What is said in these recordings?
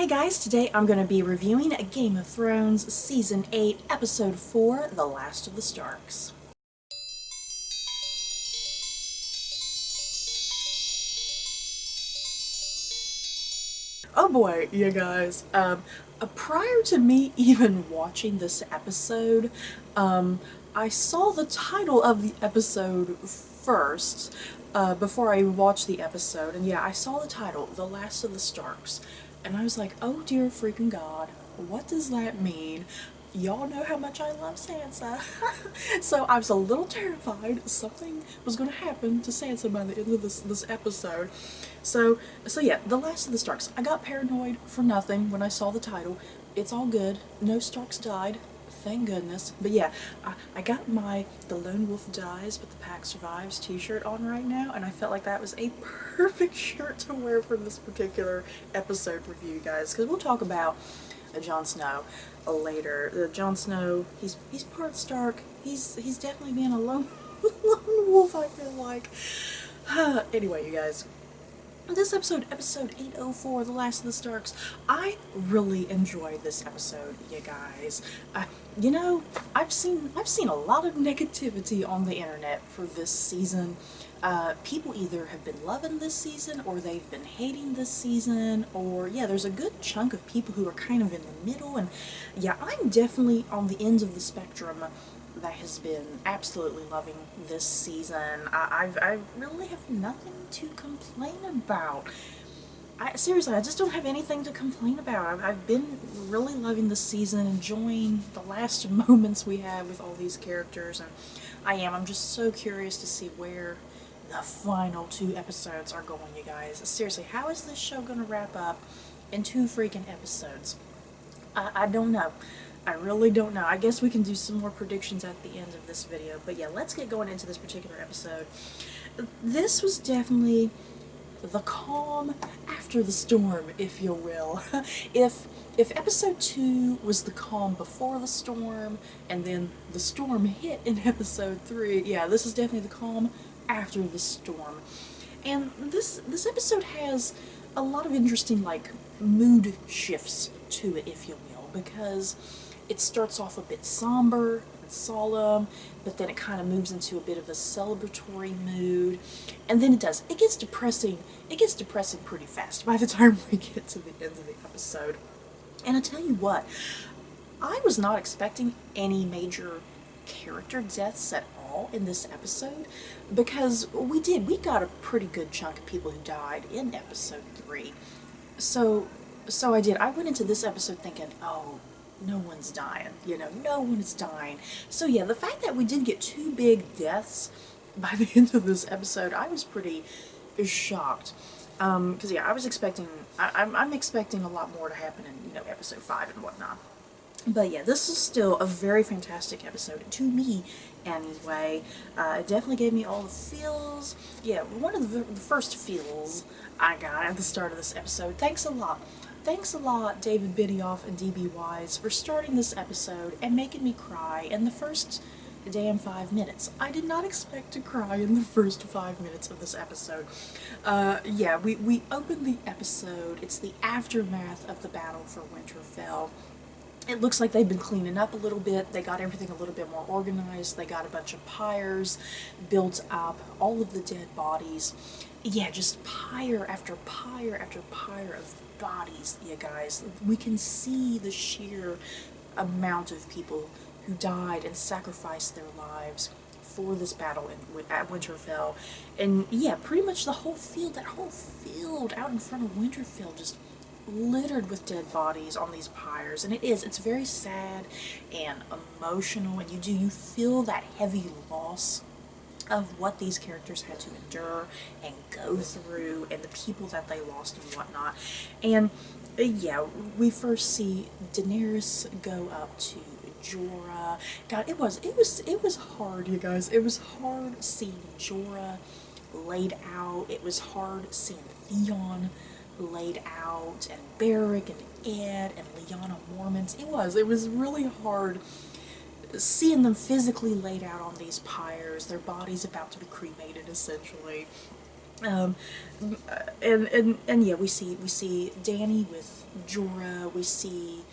Hey guys, today I'm going to be reviewing Game of Thrones Season 8, Episode 4, The Last of the Starks. Oh boy, you guys. Prior to me even watching this episode, I saw the title of the episode first, before I watched the episode, and yeah, I saw the title, The Last of the Starks, and I was like, oh dear freaking god, what does that mean? Y'all know how much I love Sansa. So I was a little terrified something was going to happen to Sansa by the end of this episode. So yeah, The Last of the Starks. I got paranoid for nothing when I saw the title. It's all good. No Starks died. Thank goodness. But yeah, I got The Lone Wolf Dies but the Pack Survives t-shirt on right now, and I felt like that was a perfect shirt to wear for this particular episode review, guys, because we'll talk about Jon Snow later. Jon Snow, he's part Stark. He's definitely being a lone wolf, I feel like. Anyway, you guys, this episode 804, The Last of the Starks, I really enjoyed this episode, you guys. You know, I've seen a lot of negativity on the internet for this season. People either have been loving this season or they've been hating this season, or yeah, there's a good chunk of people who are kind of in the middle, and yeah, I'm definitely on the ends of the spectrum that has been absolutely loving this season. I really have nothing to complain about. Seriously, I just don't have anything to complain about. I've been really loving this season, enjoying the last moments we have with all these characters, and I'm just so curious to see where the final 2 episodes are going, you guys. Seriously, how is this show gonna wrap up in 2 freaking episodes? I don't know. I really don't know. I guess we can do some more predictions at the end of this video. But yeah, let's get going into this particular episode. This was definitely the calm after the storm, if you will. If episode 2 was the calm before the storm, and then the storm hit in episode 3, yeah, this is definitely the calm after the storm. And this episode has a lot of interesting, like, mood shifts to it, if you will, because it starts off a bit somber and solemn, but then it kind of moves into a bit of a celebratory mood, and then it gets depressing pretty fast by the time we get to the end of the episode. And I tell you what, I was not expecting any major character deaths at all in this episode, because we got a pretty good chunk of people who died in episode 3. So I went into this episode thinking, oh, no one's dying, you know, no one is dying. So yeah, the fact that we did get 2 big deaths by the end of this episode, I was pretty shocked. Because yeah, I'm expecting a lot more to happen in, you know, episode 5 and whatnot. But yeah, this is still a very fantastic episode, to me anyway. It definitely gave me all the feels. Yeah, one of the first feels I got at the start of this episode. Thanks a lot, David Benioff and D.B. Wise, for starting this episode and making me cry in the first damn 5 minutes. I did not expect to cry in the first 5 minutes of this episode. Yeah, we open the episode. It's the aftermath of the battle for Winterfell. It looks like they've been cleaning up a little bit. They got everything a little bit more organized. They got a bunch of pyres built up, all of the dead bodies. Yeah, just pyre after pyre after pyre of bodies, you guys. We can see the sheer amount of people who died and sacrificed their lives for this battle at Winterfell. And yeah, pretty much that whole field out in front of Winterfell just littered with dead bodies on these pyres, and it's very sad and emotional, and you feel that heavy loss of what these characters had to endure and go through, and the people that they lost and whatnot. And yeah, we first see Daenerys go up to Jorah. God, it was hard, you guys. It was hard seeing Jorah laid out. It was hard seeing Theon laid out, and Beric and Ed and Lyanna Mormont. It was really hard seeing them physically laid out on these pyres, their bodies about to be cremated, essentially. Um, and yeah, we see Danny with Jorah. We see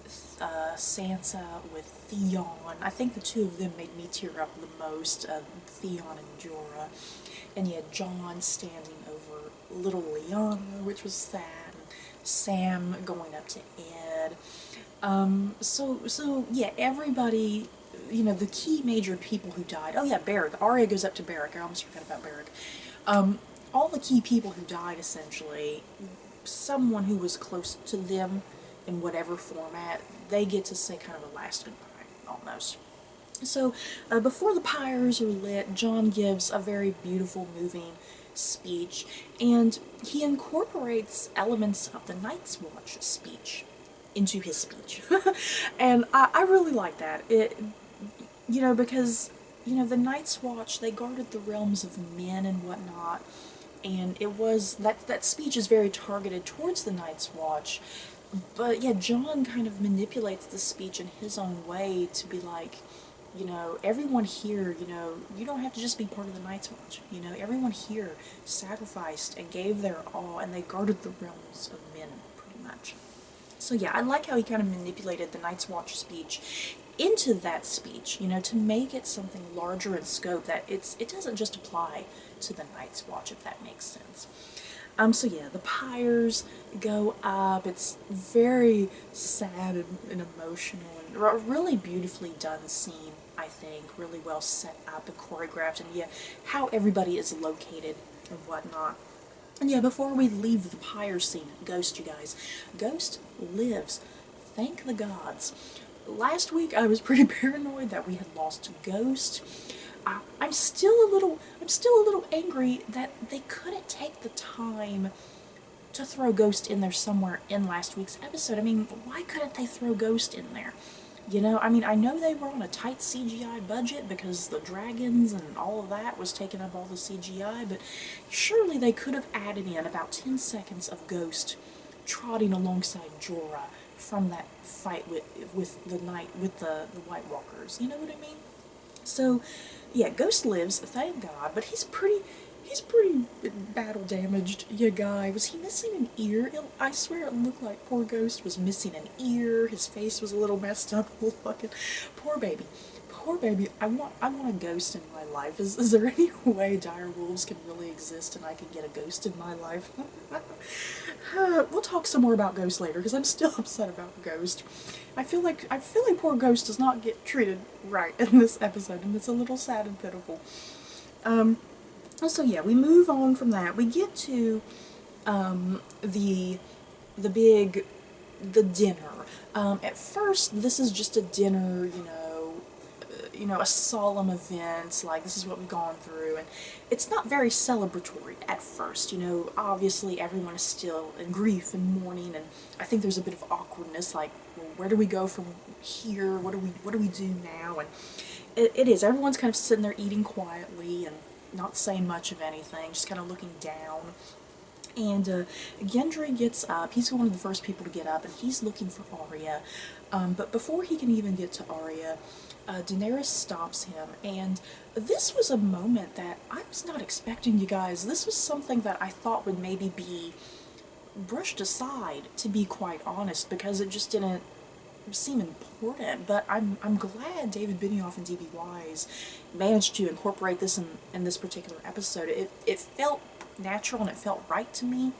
Sansa with Theon. I think the two of them made me tear up the most. Theon and Jorah, and yeah, Jon standing over little Lyanna, which was sad. Sam going up to Ed. So yeah, everybody, you know, the key major people who died. Oh yeah, Beric. Arya goes up to Beric. I almost forgot about Beric. All the key people who died, essentially, someone who was close to them in whatever format, they get to say kind of a last goodbye, almost. So, before the pyres are lit, Jon gives a very beautiful, moving speech, and he incorporates elements of the Night's Watch speech into his speech. And I really like that. You know, because, you know, the Night's Watch, they guarded the realms of men and whatnot, and it was, that speech is very targeted towards the Night's Watch, but yeah, Jon kind of manipulates the speech in his own way to be like, you know, everyone here, you know, you don't have to just be part of the Night's Watch, you know, everyone here sacrificed and gave their all, and they guarded the realms of men, pretty much. So yeah, I like how he kind of manipulated the Night's Watch speech into that speech, you know, to make it something larger in scope, that it doesn't just apply to the Night's Watch, if that makes sense. So yeah, the pyres go up. It's very sad and emotional, and a really beautifully done scene, I think. Really well set up and choreographed, and yeah, how everybody is located and whatnot. And yeah, before we leave the pyre scene, Ghost, you guys. Ghost lives. Thank the gods. Last week I was pretty paranoid that we had lost Ghost. I'm still a little angry that they couldn't take the time to throw Ghost in there somewhere in last week's episode. I mean, why couldn't they throw Ghost in there? You know, I mean, I know they were on a tight CGI budget because the dragons and all of that was taking up all the CGI, but surely they could have added in about 10 seconds of Ghost trotting alongside Jorah from that fight with the White Walkers. You know what I mean? So, yeah, Ghost lives, thank God, but he's pretty battle damaged, you guy. Was he missing an ear? I swear it looked like poor Ghost was missing an ear. His face was a little messed up. Fucking poor baby. Poor baby. I want a Ghost in my life. Is there any way dire wolves can really exist and I can get a Ghost in my life? We'll talk some more about Ghost later, because I'm still upset about Ghost. I feel like poor Ghost does not get treated right in this episode, and it's a little sad and pitiful. So yeah, we move on from that. We get to the dinner. At first, this is just a dinner, you know, a solemn event, like this is what we've gone through, and it's not very celebratory at first, you know. Obviously everyone is still in grief and mourning, and I think there's a bit of awkwardness, like, well, where do we go from here, what do we do now? And it is, everyone's kind of sitting there eating quietly and not saying much of anything, just kind of looking down. And Gendry gets up. He's one of the first people to get up, and he's looking for Arya. But before he can even get to Arya, Daenerys stops him, and this was a moment that I was not expecting, you guys. This was something that I thought would maybe be brushed aside, to be quite honest, because it just didn't seem important. But I'm glad David Benioff and D.B. Wise managed to incorporate this in this particular episode. It felt natural and it felt right to me.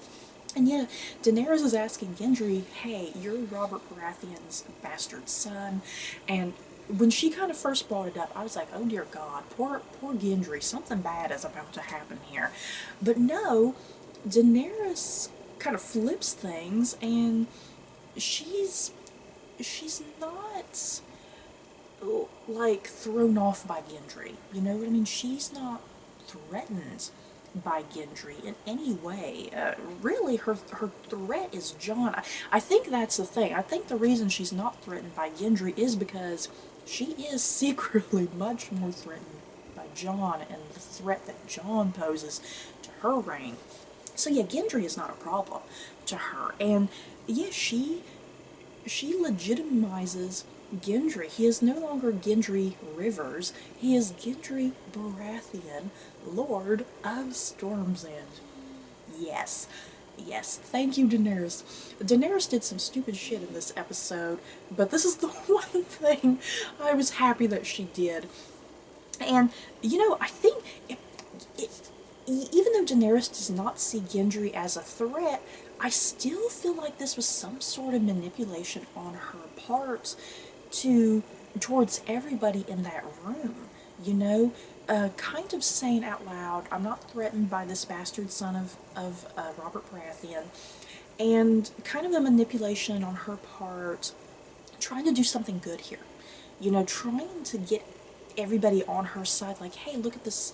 And yeah, Daenerys is asking Gendry, hey, you're Robert Baratheon's bastard son. And when she kind of first brought it up, I was like, oh dear God, poor Gendry, something bad is about to happen here. But no, Daenerys kind of flips things, and she's not, like, thrown off by Gendry. You know what I mean? She's not threatened by Gendry in any way. Really, her threat is Jon. I think that's the thing. I think the reason she's not threatened by Gendry is because she is secretly much more threatened by Jon and the threat that Jon poses to her reign. So yeah, Gendry is not a problem to her. And yeah, she she legitimizes Gendry. He is no longer Gendry Rivers. He is Gendry Baratheon, Lord of Storm's End. Yes. Yes, thank you, Daenerys. Daenerys did some stupid shit in this episode, but this is the one thing I was happy that she did. And, you know, I think even though Daenerys does not see Gendry as a threat, I still feel like this was some sort of manipulation on her part towards everybody in that room, you know? Kind of saying out loud, I'm not threatened by this bastard son of Robert Baratheon, and kind of the manipulation on her part, trying to do something good here. You know, trying to get everybody on her side, like, hey, look at this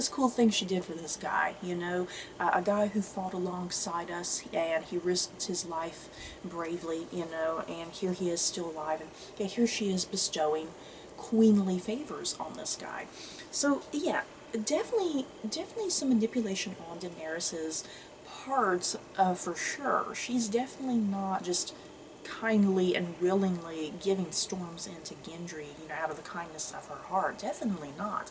cool thing she did for this guy, you know, a guy who fought alongside us, and he risked his life bravely, you know, and here he is still alive, and yeah, here she is bestowing queenly favors on this guy. So yeah, definitely some manipulation on Daenerys's part, for sure. She's definitely not just kindly and willingly giving Storm's End to Gendry, you know, out of the kindness of her heart. Definitely not.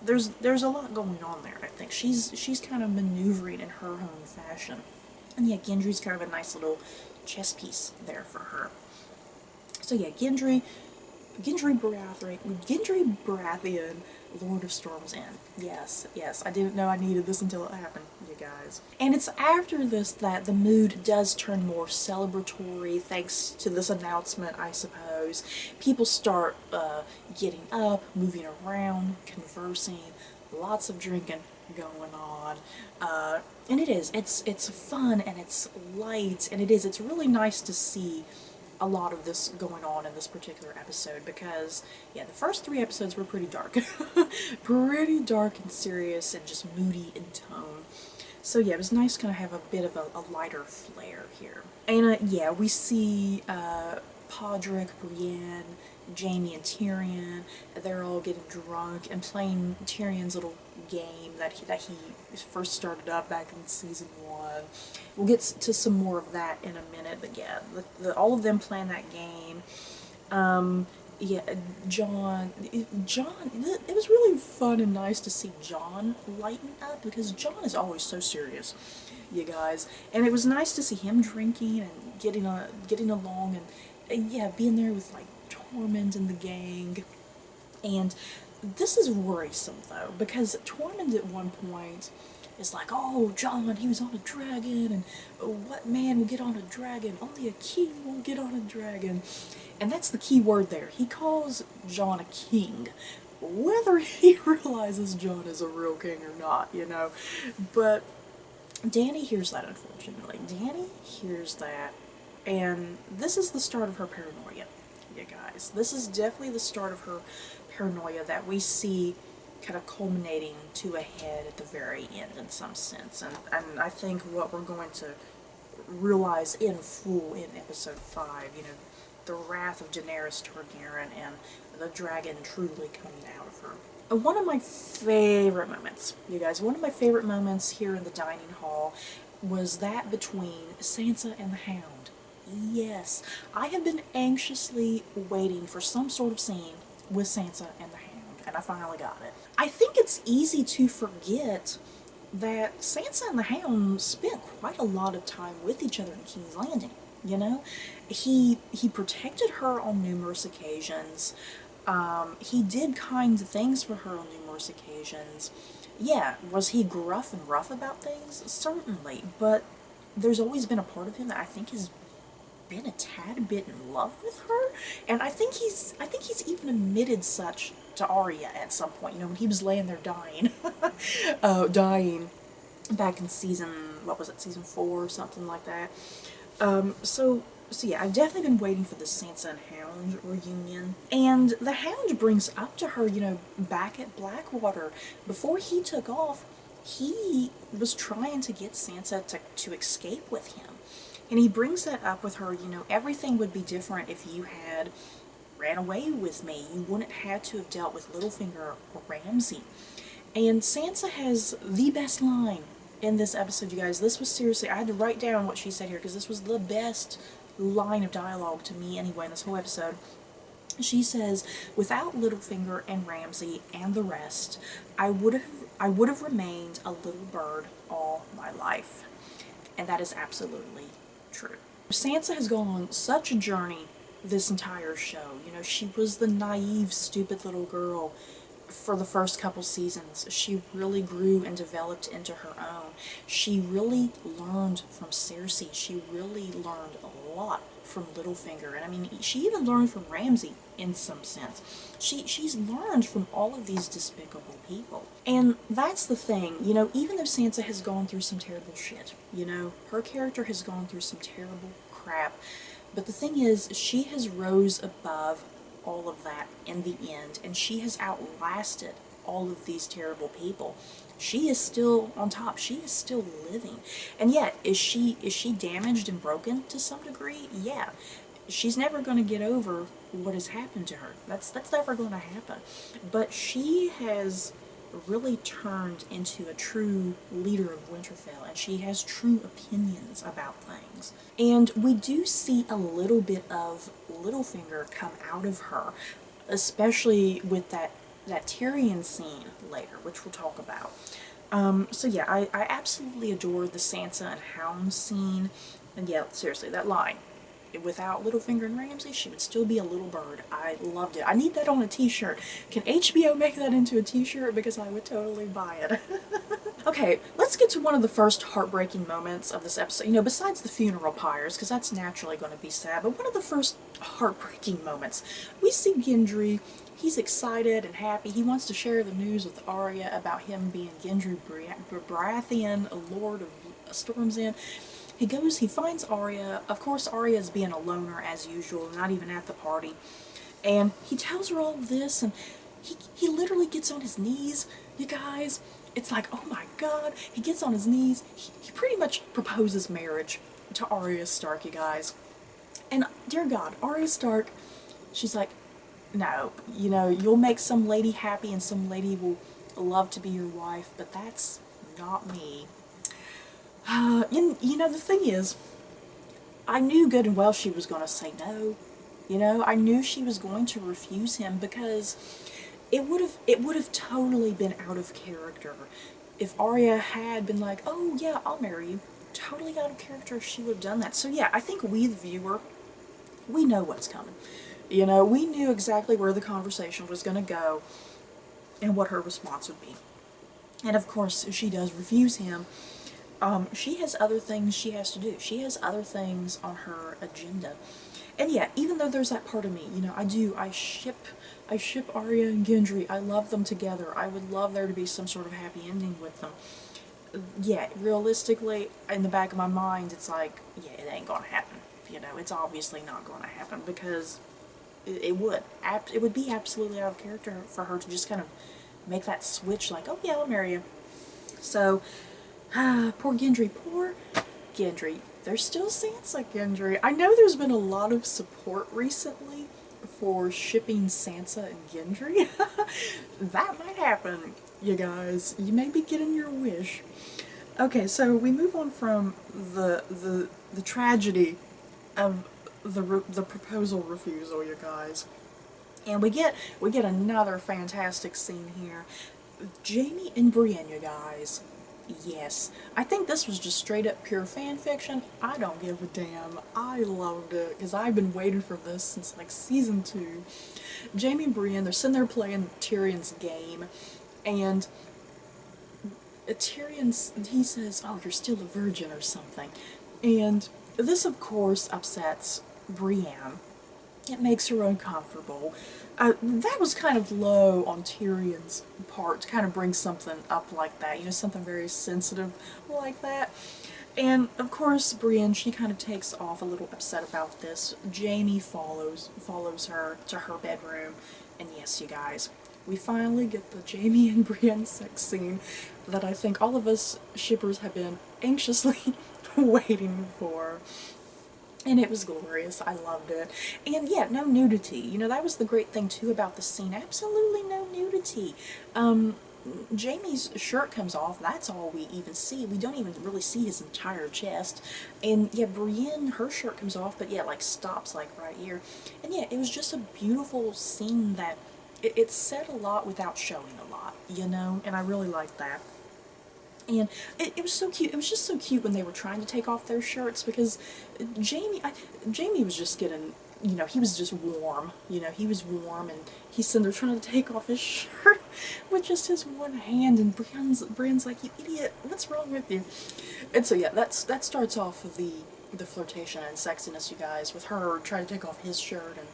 There's a lot going on there. I think she's kind of maneuvering in her own fashion, and yeah, Gendry's kind of a nice little chess piece there for her. So yeah, Gendry Baratheon, Lord of Storm's End. Yes, I didn't know I needed this until it happened, you guys. And it's after this that the mood does turn more celebratory, thanks to this announcement, I suppose. People start getting up, moving around, conversing, lots of drinking going on. And it's fun, and it's light, and it's really nice to see a lot of this going on in this particular episode, because yeah, the first 3 episodes were pretty dark. Pretty dark and serious and just moody in tone. So yeah, it was nice to kind of have a bit of a lighter flair here. And yeah, we see Podrick, Brienne, Jaime and Tyrion, they're all getting drunk and playing Tyrion's little game that he first started up back in season 1. We'll get to some more of that in a minute, but yeah, all of them playing that game. Yeah, Jon, it was really fun and nice to see Jon lighten up, because Jon is always so serious, you guys, and it was nice to see him drinking and getting along, and yeah, being there with like Tormund and the gang. And this is worrisome though, because Tormund at one point is like, oh, Jon, he was on a dragon, and what man will get on a dragon? Only a king will get on a dragon. And that's the key word there. He calls Jon a king, whether he realizes Jon is a real king or not, you know. But Dany hears that, unfortunately. Dany hears that, and this is the start of her paranoia, you guys. This is definitely the start of her paranoia that we see kind of culminating to a head at the very end in some sense. And I think what we're going to realize in full in episode 5, you know, the wrath of Daenerys Targaryen and the dragon truly coming out of her. One of my favorite moments, you guys, one of my favorite moments here in the dining hall was that between Sansa and the Hound. Yes, I have been anxiously waiting for some sort of scene with Sansa and the Hound, and I finally got it. I think it's easy to forget that Sansa and the Hound spent quite a lot of time with each other in King's Landing, you know? He protected her on numerous occasions. He did kind things for her on numerous occasions. Yeah, was he gruff and rough about things? Certainly, but there's always been a part of him that I think has been a tad bit in love with her, and I think he's even admitted such to Arya at some point, you know, when he was laying there dying, dying back in season 4 or something like that. So yeah, I've definitely been waiting for this Sansa and Hound reunion. And the Hound brings up to her, you know, back at Blackwater, before he took off, he was trying to get Sansa to escape with him. And he brings that up with her, you know, everything would be different if you had ran away with me. You wouldn't have to have dealt with Littlefinger or Ramsay. And Sansa has the best line in this episode, you guys. This was seriously, I had to write down what she said here, because this was the best line of dialogue to me anyway in this whole episode. She says, "Without Littlefinger and Ramsay and the rest, I would have remained a little bird all my life." And that is absolutely true. Sansa has gone on such a journey this entire show. You know, she was the naive, stupid little girl for the first couple seasons. She really grew and developed into her own. She really learned from Cersei. She really learned a lot from Littlefinger. And I mean, she even learned from Ramsay in some sense. She's learned from all of these despicable people. And that's the thing, you know, even though Sansa has gone through some terrible shit, you know, her character has gone through some terrible crap, but the thing is, she has rose above all of that in the end, and she has outlasted all of these terrible people. She is still on top. She is still living. And yet, is she damaged and broken to some degree? Yeah. She's never going to get over what has happened to her. That's never going to happen. But she has really turned into a true leader of Winterfell, and she has true opinions about things. And we do see a little bit of Littlefinger come out of her, especially with that Tyrion scene later, which we'll talk about. So yeah, I absolutely adore the Sansa and Hound scene, and yeah, seriously, that line, "Without Littlefinger and Ramsay, she would still be a little bird." I loved it. I need that on a t-shirt. Can HBO make that into a t-shirt? Because I would totally buy it. Okay, let's get to one of the first heartbreaking moments of this episode. You know, besides the funeral pyres, because that's naturally going to be sad, but one of the first heartbreaking moments. We see Gendry. He's excited and happy. He wants to share the news with Arya about him being Gendry Baratheon, a Lord of Storm's End. He goes, he finds Arya. Of course, Arya's being a loner as usual, not even at the party. And he tells her all of this, and he literally gets on his knees, you guys. It's like, oh my god. He gets on his knees. He pretty much proposes marriage to Arya Stark, you guys. And dear God, Arya Stark, she's like, "No, you know, you'll make some lady happy and some lady will love to be your wife, but that's not me." And, you know, the thing is, I knew good and well she was going to say no. You know, I knew she was going to refuse him, because it would have totally been out of character if Arya had been like, "Oh yeah, I'll marry you." Totally out of character if she would have done that. So yeah, I think we, the viewer, we know what's coming. You know, we knew exactly where the conversation was going to go and what her response would be. And of course, if she does refuse him, she has other things she has to do. She has other things on her agenda. And yeah, even though there's that part of me, you know, I ship Arya and Gendry. I love them together. I would love there to be some sort of happy ending with them. Yeah, realistically, in the back of my mind, it's like, yeah, it ain't gonna happen. You know, it's obviously not gonna happen, because it would be absolutely out of character for her to just kind of make that switch, like, "Oh yeah, I'll marry you." So, poor Gendry. There's still Sansa Gendry. I know there's been a lot of support recently for shipping Sansa and Gendry. That might happen, you guys. You may be getting your wish. Okay, so we move on from the tragedy of the proposal refusal, you guys. And we get another fantastic scene here. Jaime and Brienne, you guys. Yes. I think this was just straight up pure fan fiction. I don't give a damn. I loved it, because I've been waiting for this since like season 2. Jaime and Brienne, they're sitting there playing Tyrion's game, and he says, "Oh, you're still a virgin," or something. And this, of course, upsets Brienne. It makes her uncomfortable. That was kind of low on Tyrion's part to kind of bring something up like that, you know, something very sensitive like that. And, of course, Brienne, she kind of takes off a little upset about this. Jaime follows her to her bedroom, and yes, you guys, we finally get the Jaime and Brienne sex scene that I think all of us shippers have been anxiously waiting for. And it was glorious. I loved it. And yeah, no nudity. You know, that was the great thing too about the scene. Absolutely no nudity. Jamie's shirt comes off. That's all we even see. We don't even really see his entire chest. And yeah, Brienne, her shirt comes off, but yeah, like stops like right here. And yeah, it was just a beautiful scene that it said a lot without showing a lot, you know? And I really liked that. And it was so cute. It was just so cute when they were trying to take off their shirts, because Jamie was just getting, you know, he was just warm. You know, he was warm, and he's sitting there trying to take off his shirt with just his one hand, and Brienne's like, "You idiot, what's wrong with you?" And so yeah, that starts off with the flirtation and sexiness, you guys, with her trying to take off his shirt and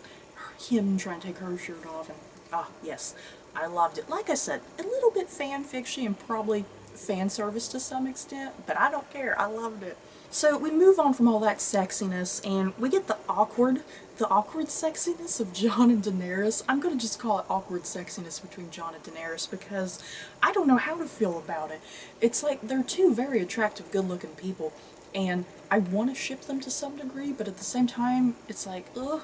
him trying to take her shirt off, and yes, I loved it. Like I said, a little bit fan fiction and probably fan service to some extent, but I don't care. I loved it. So we move on from all that sexiness, and we get the awkward sexiness of Jon and Daenerys. I'm gonna just call it awkward sexiness between Jon and Daenerys, because I don't know how to feel about it. It's like they're two very attractive, good-looking people, and I want to ship them to some degree, but at the same time, it's like, ugh,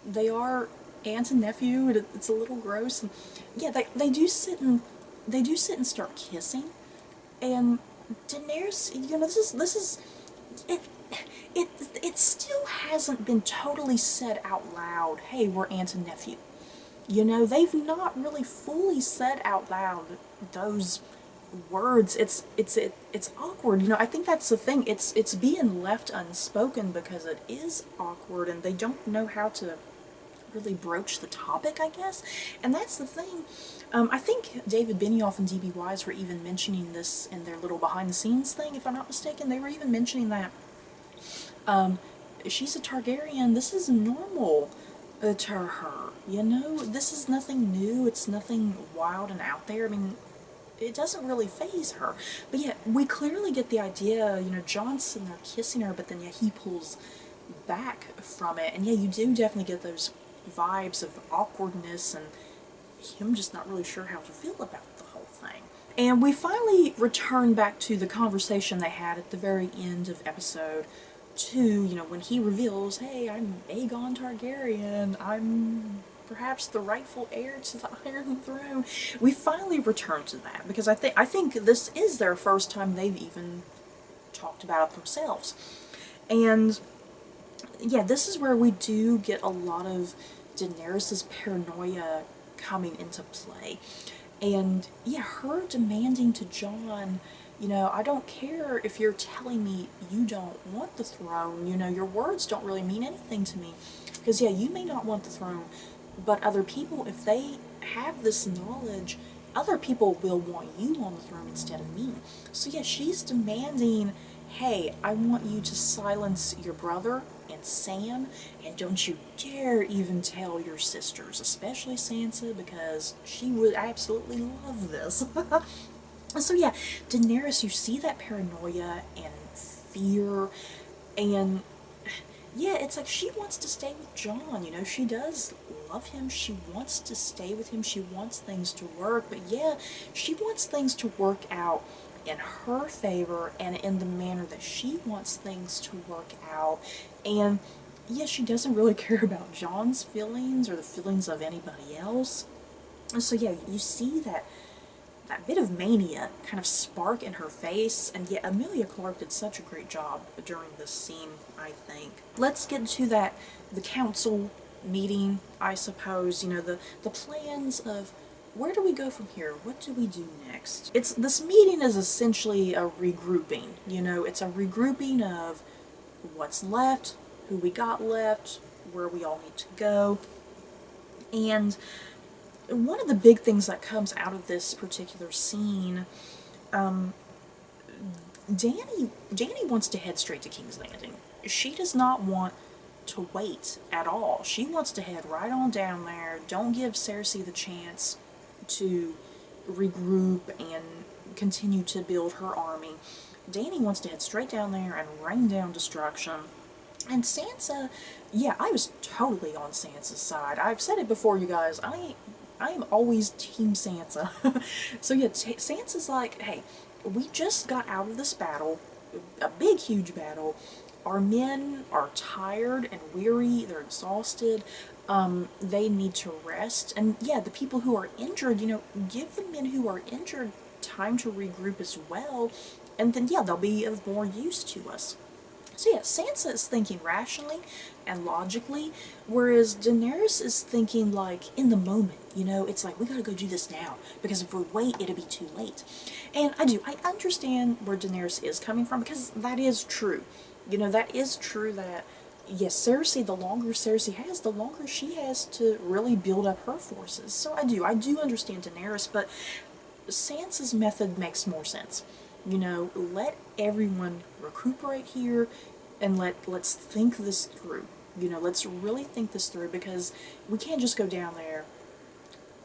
they are aunt and nephew, and it's a little gross. And yeah, they do sit and start kissing, and Daenerys, you know, this is it still hasn't been totally said out loud, hey, we're aunt and nephew. You know, they've not really fully said out loud those words. It's awkward. You know, I think that's the thing. It's being left unspoken because it is awkward, and they don't know how to really broach the topic, I guess. And that's the thing. I think David Benioff and D.B. Wise were even mentioning this in their little behind-the-scenes thing, if I'm not mistaken. They were even mentioning that she's a Targaryen. This is normal to her, you know? This is nothing new. It's nothing wild and out there. I mean, it doesn't really faze her. But yeah, we clearly get the idea, you know, Jon's sitting there kissing her, but then yeah, he pulls back from it. And yeah, you do definitely get those vibes of awkwardness and him just not really sure how to feel about the whole thing. And we finally return back to the conversation they had at the very end of episode 2, you know, when he reveals, hey, I'm Aegon Targaryen, I'm perhaps the rightful heir to the Iron Throne. We finally return to that, because I think this is their first time they've even talked about it themselves. And yeah, this is where we do get a lot of Daenerys' paranoia coming into play. And yeah, her demanding to Jon, you know, I don't care if you're telling me you don't want the throne, you know, your words don't really mean anything to me. Because yeah, you may not want the throne, but other people, if they have this knowledge, other people will want you on the throne instead of me. So yeah, she's demanding, hey, I want you to silence your brother and Sam, and don't you dare even tell your sisters, especially Sansa, because she would absolutely love this. So yeah, Daenerys, you see that paranoia and fear, and yeah, it's like she wants to stay with Jon, you know, she does love him, she wants to stay with him, she wants things to work, but yeah, she wants things to work out in her favor and in the manner that she wants things to work out. And yeah, she doesn't really care about Jon's feelings or the feelings of anybody else. And so yeah, you see that bit of mania kind of spark in her face, and yet Emilia Clarke did such a great job during this scene, I think. Let's get to the council meeting, I suppose, you know, the plans of where do we go from here? What do we do next? This meeting is essentially a regrouping, you know, it's a regrouping of what's left, who we got left, where we all need to go. And one of the big things that comes out of this particular scene, Dany wants to head straight to King's Landing. She does not want to wait at all. She wants to head right on down there. Don't give Cersei the chance to regroup and continue to build her army. Dany wants to head straight down there and rain down destruction. And Sansa, yeah, I was totally on Sansa's side. I've said it before, you guys. I am always Team Sansa. So yeah, Sansa's like, hey, we just got out of this battle, a big, huge battle. our men are tired and weary, they're exhausted, they need to rest. And yeah, the people who are injured, you know, give the men who are injured time to regroup as well, and then yeah, they'll be of more use to us. So yeah, Sansa is thinking rationally and logically, whereas Daenerys is thinking like in the moment, you know, it's like we gotta go do this now, because if we wait, it'll be too late. And I understand where Daenerys is coming from, because that is true. You know, that is true that, yes, Cersei, the longer Cersei has, the longer she has to really build up her forces. So I do understand Daenerys, but Sansa's method makes more sense. You know, let everyone recuperate here, and let's think this through. You know, let's really think this through, because we can't just go down there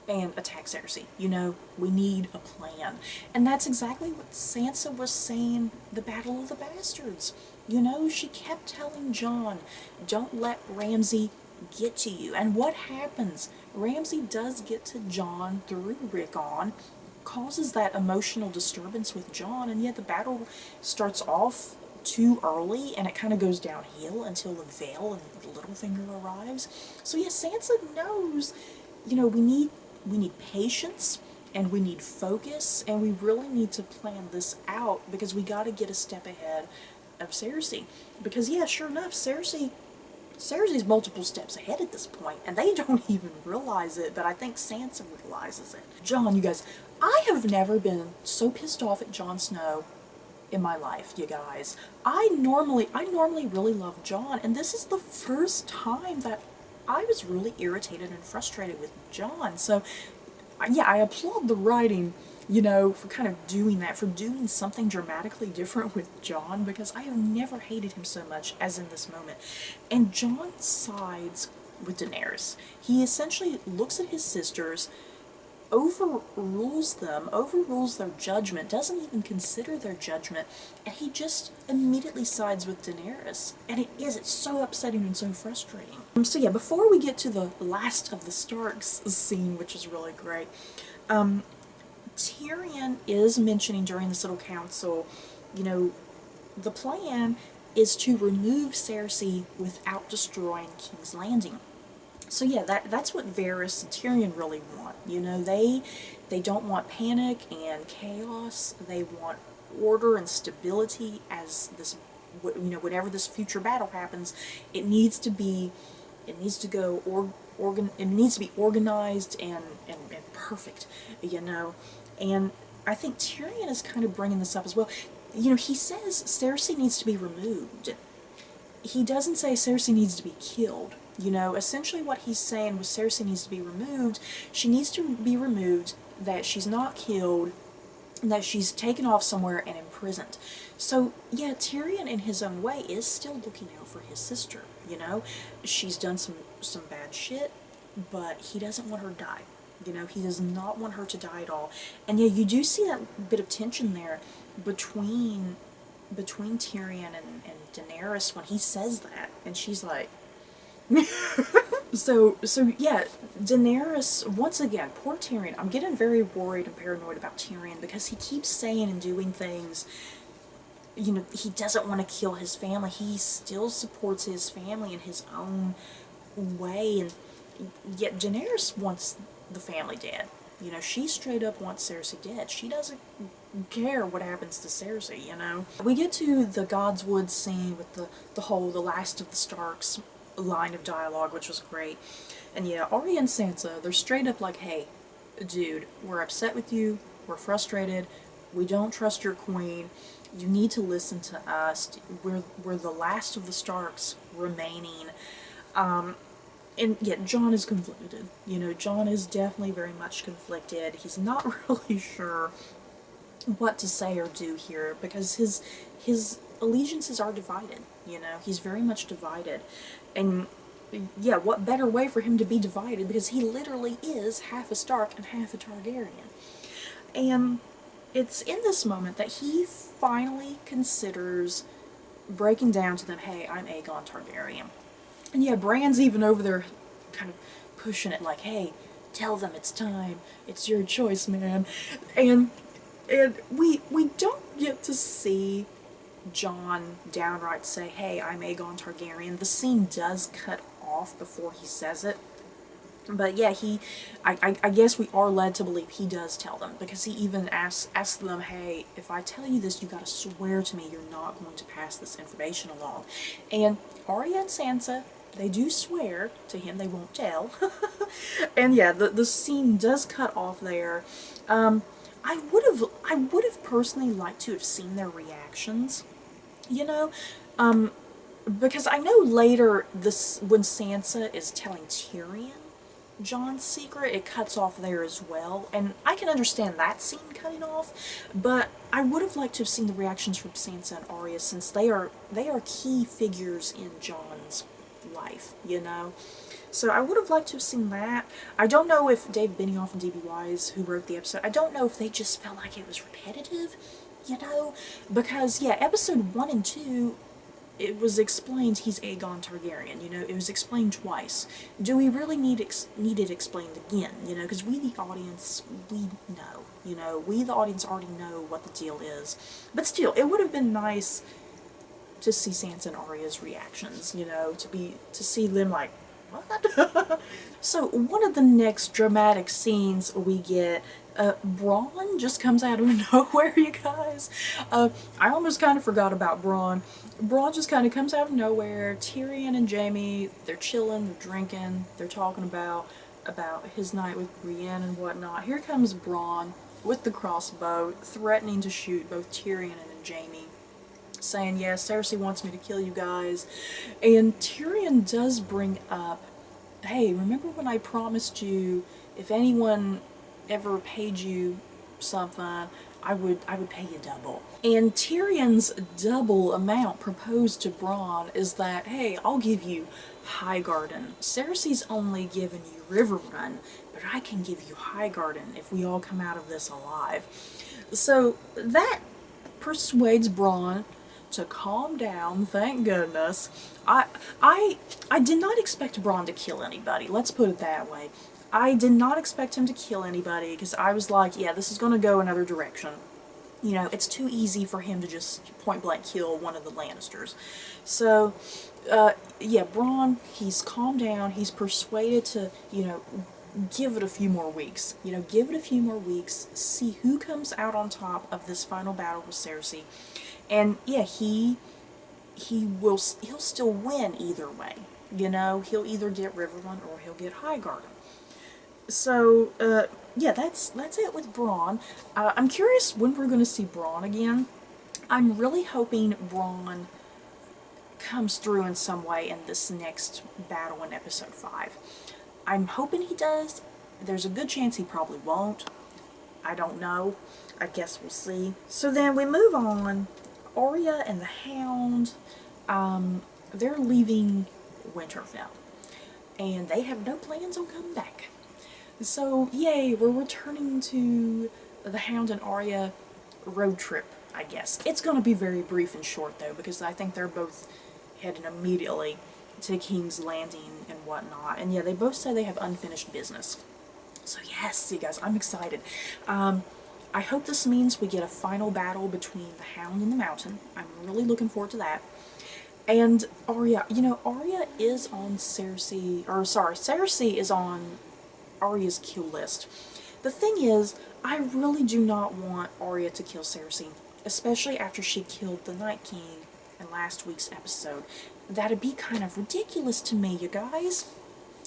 and attack Cersei. You know, we need a plan. And that's exactly what Sansa was saying the Battle of the Bastards. You know, she kept telling Jon, don't let Ramsay get to you. And what happens? Ramsay does get to Jon through Rickon, causes that emotional disturbance with Jon, and yet the battle starts off too early, and it kind of goes downhill until the Vale and Littlefinger arrives. So yes, Sansa knows, you know, we need patience, and we need focus, and we really need to plan this out, because we got to get a step ahead of Cersei. Because yeah, sure enough, Cersei's multiple steps ahead at this point, and they don't even realize it, but I think Sansa realizes it. Jon, you guys, I have never been so pissed off at Jon Snow in my life, you guys. I normally really love Jon, and this is the first time that I was really irritated and frustrated with Jon. So yeah, I applaud the writing, you know, for kind of doing that, for doing something dramatically different with Jon, because I have never hated him so much as in this moment. And Jon sides with Daenerys. He essentially looks at his sisters, overrules them, overrules their judgment, doesn't even consider their judgment, and he just immediately sides with Daenerys. And it's so upsetting and so frustrating. So yeah, before we get to the last of the Starks scene, which is really great, Tyrion is mentioning during this little council, you know, the plan is to remove Cersei without destroying King's Landing. So yeah, that's what Varys and Tyrion really want. You know, they don't want panic and chaos. They want order and stability as this, you know, whenever this future battle happens, it needs to be organized and perfect, you know. And I think Tyrion is kind of bringing this up as well. You know, he says Cersei needs to be removed. He doesn't say Cersei needs to be killed. You know, essentially what he's saying was Cersei needs to be removed. She needs to be removed, that she's not killed, that she's taken off somewhere and imprisoned. So yeah, Tyrion in his own way is still looking out for his sister, you know. She's done some bad shit, but he doesn't want her to die. You know, he does not want her to die at all. And yeah, you do see that bit of tension there between Tyrion and Daenerys when he says that, and she's like, so yeah, Daenerys, once again, poor Tyrion. I'm getting very worried and paranoid about Tyrion, because he keeps saying and doing things, you know, he doesn't want to kill his family. He still supports his family in his own way, and yet Daenerys wants the family dead. You know, she straight up wants Cersei dead. She doesn't care what happens to Cersei, you know. We get to the Godswood scene with the last of the Starks line of dialogue, which was great. And yeah, Arya and Sansa, they're straight up like, hey, dude, we're upset with you, we're frustrated, we don't trust your queen, you need to listen to us, we're the last of the Starks remaining. And yet Jon is conflicted. You know, Jon is definitely very much conflicted. He's not really sure what to say or do here, because his allegiances are divided. You know, he's very much divided. And yeah, what better way for him to be divided, because he literally is half a Stark and half a Targaryen. And it's in this moment that he finally considers breaking down to them, hey, I'm Aegon Targaryen. And yeah, Bran's even over there kind of pushing it like, hey, tell them it's time. It's your choice, man. And we don't get to see Jon downright say, hey, I'm Aegon Targaryen. The scene does cut off before he says it. But yeah, I guess we are led to believe he does tell them, because he even asks them, hey, if I tell you this, you gotta swear to me you're not going to pass this information along. And Arya and Sansa, they do swear to him they won't tell. And yeah, the scene does cut off there. I would have personally liked to have seen their reactions, you know, because I know later when Sansa is telling Tyrion Jon's secret, it cuts off there as well, and I can understand that scene cutting off, but I would have liked to have seen the reactions from Sansa and Arya, since they are key figures in Jon's life, you know? So I would have liked to have seen that. I don't know if Dave Benioff and D.B. Wise, who wrote the episode, I don't know if they just felt like it was repetitive, you know? Because, yeah, episode 1 and 2, it was explained he's Aegon Targaryen, you know, it was explained twice. Do we really need it explained again, you know, because we, the audience, we know, you know, we, the audience, already know what the deal is. But still, it would have been nice to see Sansa and Arya's reactions, you know, to see them like, what? So, one of the next dramatic scenes we get, Bronn just comes out of nowhere, you guys. I almost kind of forgot about Bronn. Bronn just kind of comes out of nowhere. Tyrion and Jaime, they're chilling, they're drinking, they're talking about his night with Brienne and whatnot. Here comes Bronn with the crossbow, threatening to shoot both Tyrion and Jaime, saying, yeah, Cersei wants me to kill you guys. And Tyrion does bring up, hey, remember when I promised you if anyone ever paid you something, I would pay you double. And Tyrion's double amount proposed to Bronn is that, hey, I'll give you Highgarden. Cersei's only given you Riverrun, but I can give you Highgarden if we all come out of this alive. So that persuades Bronn to calm down, thank goodness. I did not expect Bronn to kill anybody, let's put it that way. I did not expect him to kill anybody, because I was like, yeah, this is going to go another direction. You know, it's too easy for him to just point-blank kill one of the Lannisters. So, yeah, Bronn, he's calmed down, he's persuaded to, you know, give it a few more weeks. You know, give it a few more weeks, see who comes out on top of this final battle with Cersei. And, yeah, he'll still win either way. You know, he'll either get Riverrun or he'll get Highgarden. So, yeah, that's it with Bronn. I'm curious when we're going to see Bronn again. I'm really hoping Bronn comes through in some way in this next battle in episode 5. I'm hoping he does. There's a good chance he probably won't. I don't know. I guess we'll see. So then we move on. Arya and the Hound, they're leaving Winterfell. And they have no plans on coming back. So, yay, we're returning to the Hound and Arya road trip, I guess. It's going to be very brief and short, though, because I think they're both heading immediately to King's Landing and whatnot. And yeah, they both say they have unfinished business. So yes, you guys, I'm excited. I hope this means we get a final battle between the Hound and the Mountain. I'm really looking forward to that. And Arya, you know, Arya is on Cersei is on Arya's kill list. The thing is, I really do not want Arya to kill Cersei, especially after she killed the Night King in last week's episode. That'd be kind of ridiculous to me, you guys.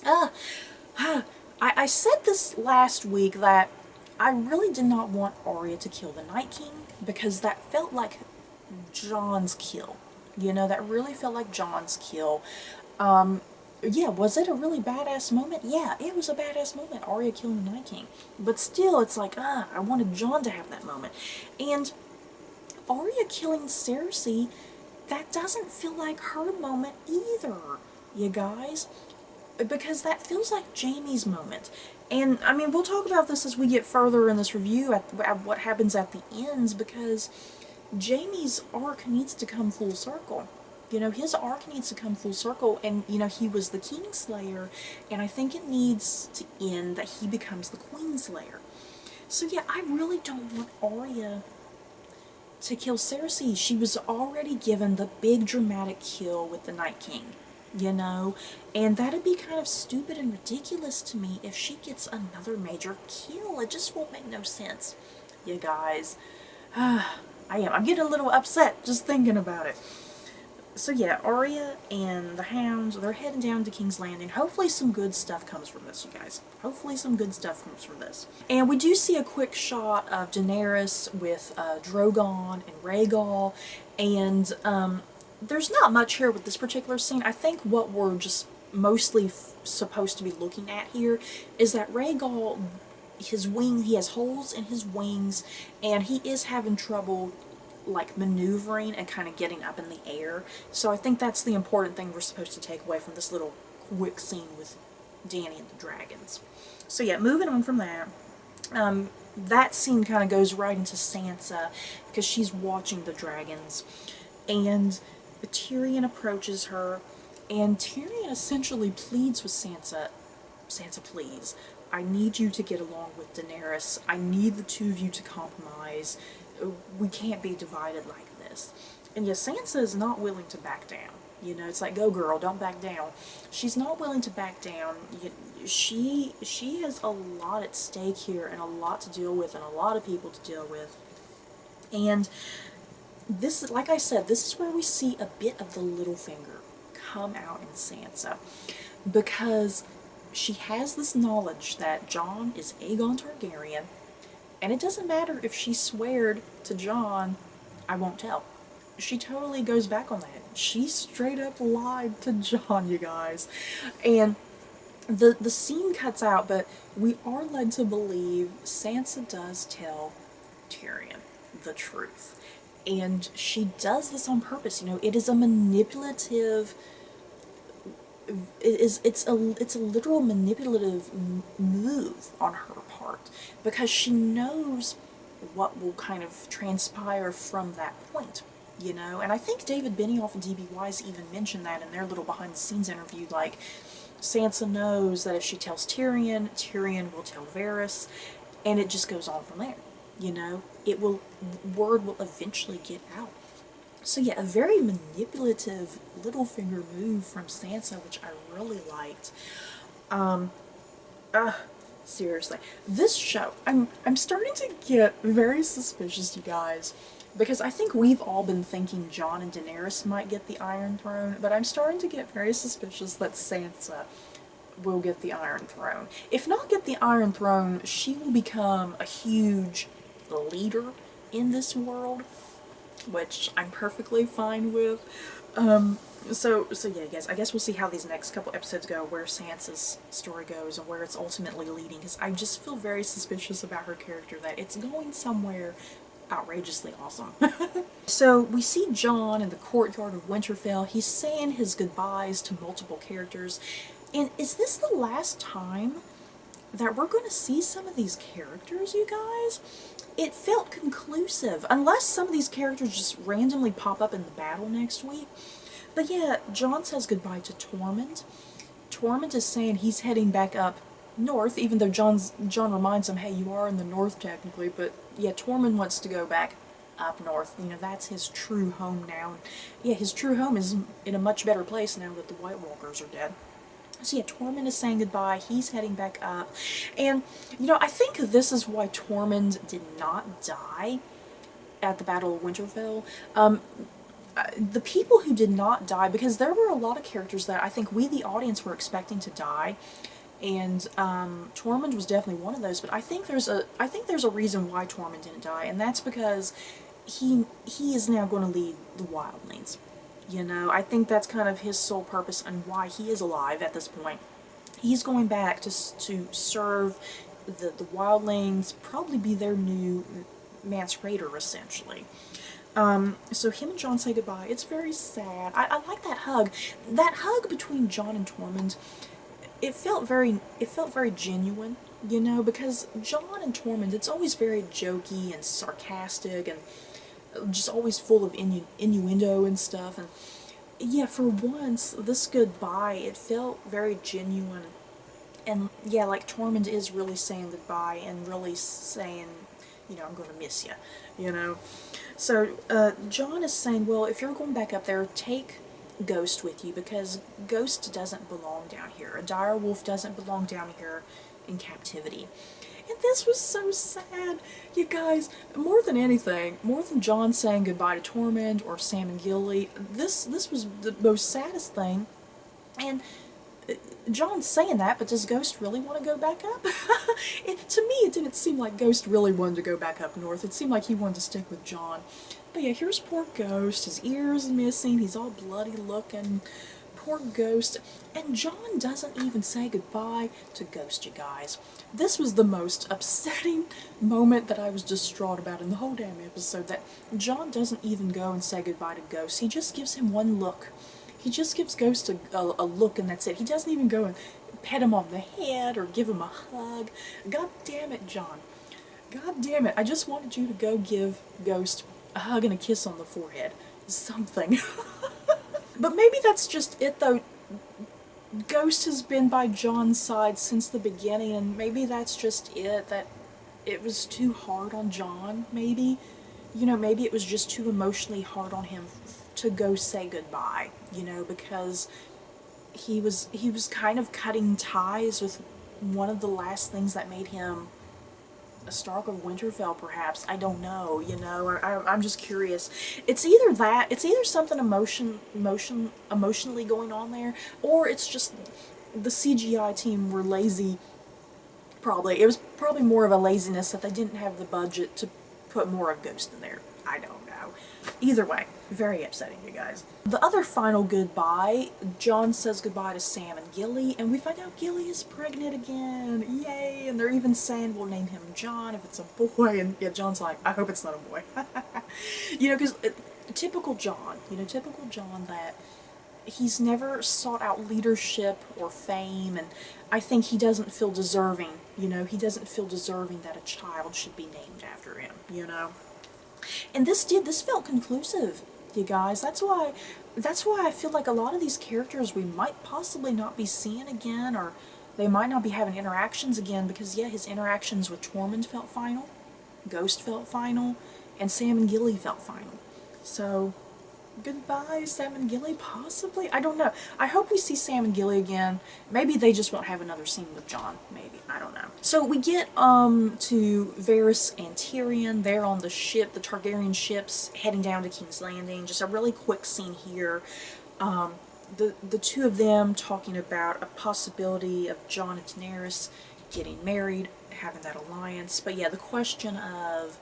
I said this last week that I really did not want Arya to kill the Night King, because that felt like Jon's kill. You know, that really felt like Jon's kill. Yeah, was it a really badass moment? Yeah, it was a badass moment, Arya killing the Night King. But still, it's like, I wanted Jon to have that moment. And Arya killing Cersei, that doesn't feel like her moment either, you guys. Because that feels like Jaime's moment. And, I mean, we'll talk about this as we get further in this review at what happens at the ends, because Jaime's arc needs to come full circle. You know, his arc needs to come full circle, and, you know, he was the Kingslayer, and I think it needs to end that he becomes the Queenslayer. So, yeah, I really don't want Arya to kill Stacie. She was already given the big dramatic kill with the Night King, you know? And that'd be kind of stupid and ridiculous to me if she gets another major kill. It just won't make no sense, you guys. I'm getting a little upset just thinking about it. So yeah, Arya and the Hounds, they're heading down to King's Landing. Hopefully some good stuff comes from this, you guys. Hopefully some good stuff comes from this. And we do see a quick shot of Daenerys with Drogon and Rhaegal. And there's not much here with this particular scene. I think what we're just mostly supposed to be looking at here is that Rhaegal, he has holes in his wings, and he is having trouble like maneuvering and kind of getting up in the air. So I think that's the important thing we're supposed to take away from this little quick scene with Dany and the dragons. So yeah, moving on from that, that scene kind of goes right into Sansa because she's watching the dragons, and Tyrion approaches her, and Tyrion essentially pleads with Sansa, Sansa, please, I need you to get along with Daenerys. I need the two of you to compromise. We can't be divided like this. And yes, Sansa is not willing to back down. You know, it's like, go girl, don't back down. She's not willing to back down. She has a lot at stake here, and a lot to deal with, and a lot of people to deal with. And this, like I said, this is where we see a bit of the Littlefinger come out in Sansa, because she has this knowledge that Jon is Aegon Targaryen, and it doesn't matter if she sweared to Jon, I won't tell. She totally goes back on that. She straight up lied to Jon, you guys. And the scene cuts out, but we are led to believe Sansa does tell Tyrion the truth. And she does this on purpose. You know, it is a manipulative... It's a literal manipulative move on her part, because she knows what will kind of transpire from that point, you know. And I think David Benioff and D.B. Wise even mentioned that in their little behind-the-scenes interview, like, Sansa knows that if she tells Tyrion, Tyrion will tell Varys, and it just goes on from there, you know. Word will eventually get out. So yeah, a very manipulative Littlefinger move from Sansa, which I really liked. Seriously. This show, I'm starting to get very suspicious, you guys, because I think we've all been thinking Jon and Daenerys might get the Iron Throne, but I'm starting to get very suspicious that Sansa will get the Iron Throne. If not get the Iron Throne, she will become a huge leader in this world, which I'm perfectly fine with. So yeah, guys, I guess we'll see how these next couple episodes go, where Sansa's story goes, and where it's ultimately leading, because I just feel very suspicious about her character, that it's going somewhere outrageously awesome. So we see Jon in the courtyard of Winterfell. He's saying his goodbyes to multiple characters, and is this the last time that we're going to see some of these characters, you guys? It felt conclusive, unless some of these characters just randomly pop up in the battle next week. But yeah, Jon says goodbye to Tormund. Tormund is saying he's heading back up north, even though Jon reminds him, hey, you are in the north technically, but yeah, Tormund wants to go back up north. You know, that's his true home now. Yeah, his true home is in a much better place now that the White Walkers are dead. So yeah, Tormund is saying goodbye, he's heading back up, and, you know, I think this is why Tormund did not die at the Battle of Winterfell. The people who did not die, because there were a lot of characters that I think we, the audience, were expecting to die, and Tormund was definitely one of those, but I think there's a reason why Tormund didn't die, and that's because he is now going to lead the Wildlings. You know, I think that's kind of his sole purpose and why he is alive at this point. He's going back to serve the Wildlings, probably be their new Mance Raider, essentially. So him and Jon say goodbye. It's very sad. I like that hug. That hug between Jon and Tormund, it felt very genuine, you know, because Jon and Tormund, it's always very jokey and sarcastic and just always full of innuendo and stuff, and yeah, for once, this goodbye, it felt very genuine, and yeah, like Tormund is really saying goodbye and really saying, you know, I'm gonna miss you, you know. So, John is saying, well, if you're going back up there, take Ghost with you, because Ghost doesn't belong down here. A dire wolf doesn't belong down here in captivity. And this was so sad, you guys. More than anything, more than John saying goodbye to Tormund or Sam and Gilly, this was the most saddest thing. And John's saying that, but does Ghost really want to go back up? To me, it didn't seem like Ghost really wanted to go back up north. It seemed like he wanted to stick with John. But yeah, here's poor Ghost. His ear's missing. He's all bloody looking. Poor Ghost. And John doesn't even say goodbye to Ghost, you guys. This was the most upsetting moment that I was distraught about in the whole damn episode, that John doesn't even go and say goodbye to Ghost. He just gives him one look. He just gives Ghost a look, and that's it. He doesn't even go and pet him on the head or give him a hug. God damn it, John. God damn it. I just wanted you to go give Ghost a hug and a kiss on the forehead. Something. But maybe that's just it, though. Ghost has been by John's side since the beginning, and maybe that's just it, that it was too hard on John, maybe. You know, maybe it was just too emotionally hard on him to go say goodbye, you know, because he was kind of cutting ties with one of the last things that made him a Stark of Winterfell, perhaps. I don't know, you know, I'm just curious. It's either that, it's either something emotionally going on there, or it's just the CGI team were lazy. Probably. It was probably more of a laziness that they didn't have the budget to put more of Ghost in there. I don't know. Either way, very upsetting, you guys. The other final goodbye, John says goodbye to Sam and Gilly, and we find out Gilly is pregnant again. Yay! And they're even saying we'll name him John if it's a boy, and yeah, John's like, I hope it's not a boy. You know, because typical John, you know, typical John, that he's never sought out leadership or fame, and I think he doesn't feel deserving, you know, he doesn't feel deserving that a child should be named after him, you know. And this felt conclusive, you guys. That's why I feel like a lot of these characters we might possibly not be seeing again, or they might not be having interactions again, because yeah, his interactions with Tormund felt final, Ghost felt final, and Sam and Gilly felt final. So, goodbye, Sam and Gilly, possibly? I don't know. I hope we see Sam and Gilly again. Maybe they just won't have another scene with John. Maybe. I don't know. So we get to Varys and Tyrion. They're on the ship, the Targaryen ships, heading down to King's Landing. Just a really quick scene here. The two of them talking about a possibility of Jon and Daenerys getting married, having that alliance. But yeah, the question of,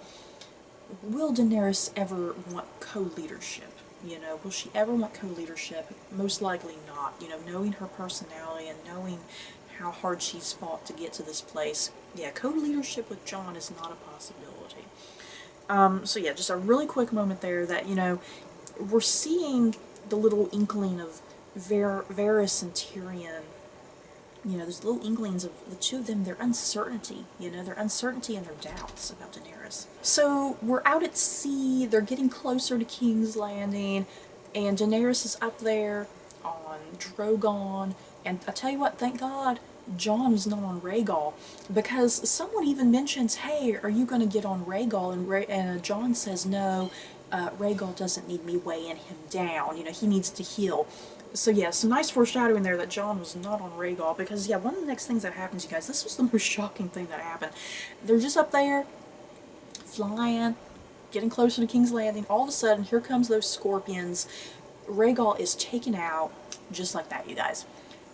will Daenerys ever want co-leadership? You know, will she ever want co-leadership? Most likely not. You know, knowing her personality and knowing how hard she's fought to get to this place, yeah, co-leadership with Jon is not a possibility. So yeah, just a really quick moment there that, you know, we're seeing the little inkling of Varys and Tyrion. You know, there's little inklings of the two of them, their uncertainty, you know, their uncertainty and their doubts about Daenerys. So we're out at sea, they're getting closer to King's Landing, and Daenerys is up there on Drogon, and I tell you what, thank God Jon was not on Rhaegal, because someone even mentions, hey, are you going to get on Rhaegal? And Jon says, no, Rhaegal doesn't need me weighing him down, you know, he needs to heal. So yeah, some nice foreshadowing there that Jon was not on Rhaegal, because yeah, one of the next things that happens, you guys, this was the most shocking thing that happened. They're just up there, flying, getting closer to King's Landing. All of a sudden, here comes those scorpions. Rhaegal is taken out, just like that, you guys.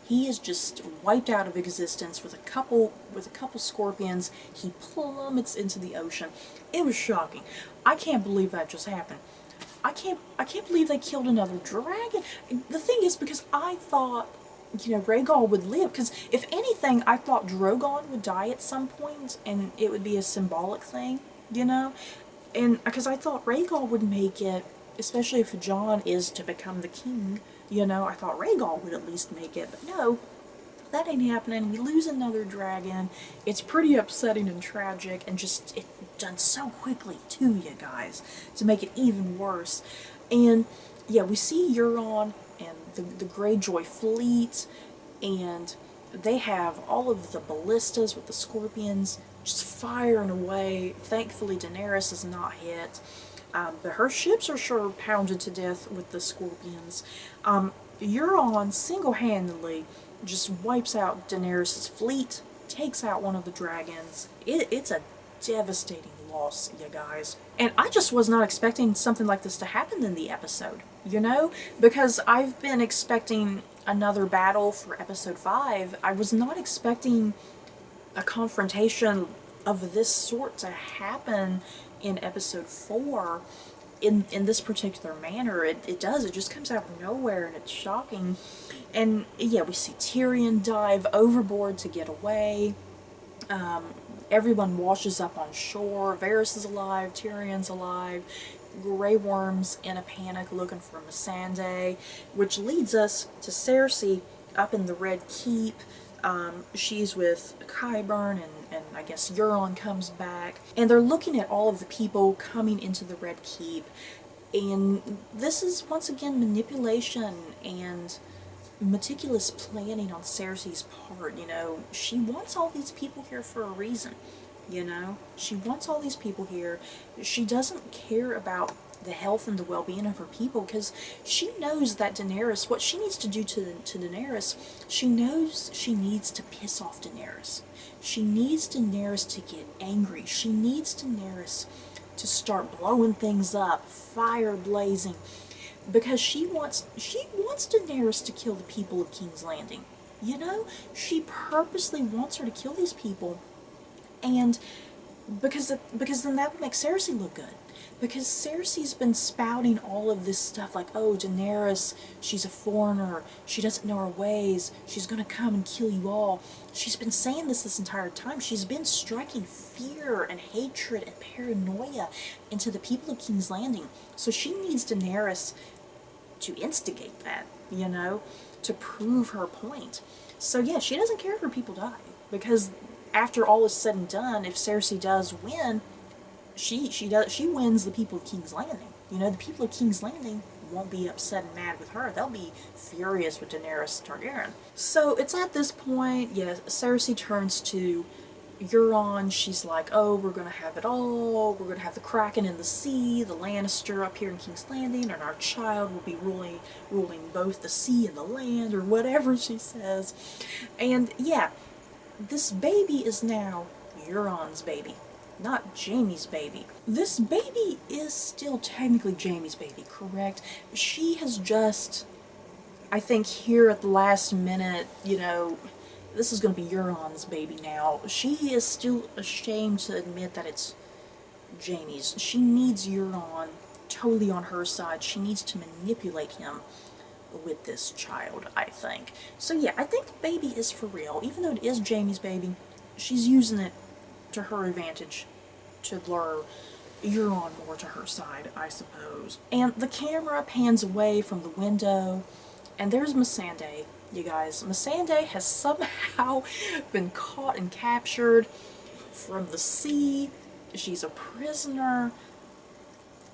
He is just wiped out of existence with a couple scorpions. He plummets into the ocean. It was shocking. I can't believe that just happened. I can't believe they killed another dragon. The thing is, because I thought, you know, Rhaegal would live, because if anything, I thought Drogon would die at some point, and it would be a symbolic thing, you know? And because I thought Rhaegal would make it, especially if Jon is to become the king, you know, I thought Rhaegal would at least make it, but no, that ain't happening. We lose another dragon. It's pretty upsetting and tragic, and just, it's done so quickly too, you guys, to make it even worse. And yeah, we see Euron and the Greyjoy fleet, and they have all of the ballistas with the scorpions just firing away. Thankfully, Daenerys is not hit. But her ships are sure pounded to death with the scorpions. Euron single-handedly just wipes out Daenerys' fleet, takes out one of the dragons. It's a devastating loss, you guys. And I just was not expecting something like this to happen in the episode, you know? Because I've been expecting another battle for episode 5. I was not expecting a confrontation of this sort to happen in episode 4 in this particular manner. It does. It just comes out of nowhere, and it's shocking. And yeah, we see Tyrion dive overboard to get away. Everyone washes up on shore. Varys is alive. Tyrion's alive. Grey Worm's in a panic looking for Missandei, which leads us to Cersei up in the Red Keep. She's with Qyburn, and I guess Euron comes back, and they're looking at all of the people coming into the Red Keep, and this is once again manipulation and meticulous planning on Cersei's part. You know, she wants all these people here for a reason, you know? She wants all these people here. She doesn't care about the health and the well-being of her people, because she knows that Daenerys, what she needs to do to Daenerys, she knows she needs to piss off Daenerys. She needs Daenerys to get angry. She needs Daenerys to start blowing things up, fire blazing, because she wants Daenerys to kill the people of King's Landing. You know, she purposely wants her to kill these people, and because then that would make Cersei look good. Because Cersei's been spouting all of this stuff like, oh, Daenerys, she's a foreigner, she doesn't know her ways, she's gonna come and kill you all. She's been saying this entire time. She's been striking fear and hatred and paranoia into the people of King's Landing. So she needs Daenerys to instigate that, you know, to prove her point. So yeah, she doesn't care if her people die, because after all is said and done, if Cersei does win, she wins the people of King's Landing. You know, the people of King's Landing won't be upset and mad with her. They'll be furious with Daenerys Targaryen. So it's at this point, yeah, Cersei turns to Euron. She's like, oh, we're gonna have it all. We're gonna have the Kraken in the sea, the Lannister up here in King's Landing, and our child will be ruling both the sea and the land, or whatever she says. And yeah, this baby is now Euron's baby, not Jaime's baby. This baby is still technically Jaime's baby, correct? She has just, I think here at the last minute, you know, this is going to be Euron's baby now. She is still ashamed to admit that it's Jaime's. She needs Euron totally on her side. She needs to manipulate him with this child, I think. So yeah, I think the baby is for real. Even though it is Jaime's baby, she's using it to her advantage to lure Euron more to her side, I suppose. And the camera pans away from the window, and there's Missandei, you guys. Missandei has somehow been caught and captured from the sea. She's a prisoner.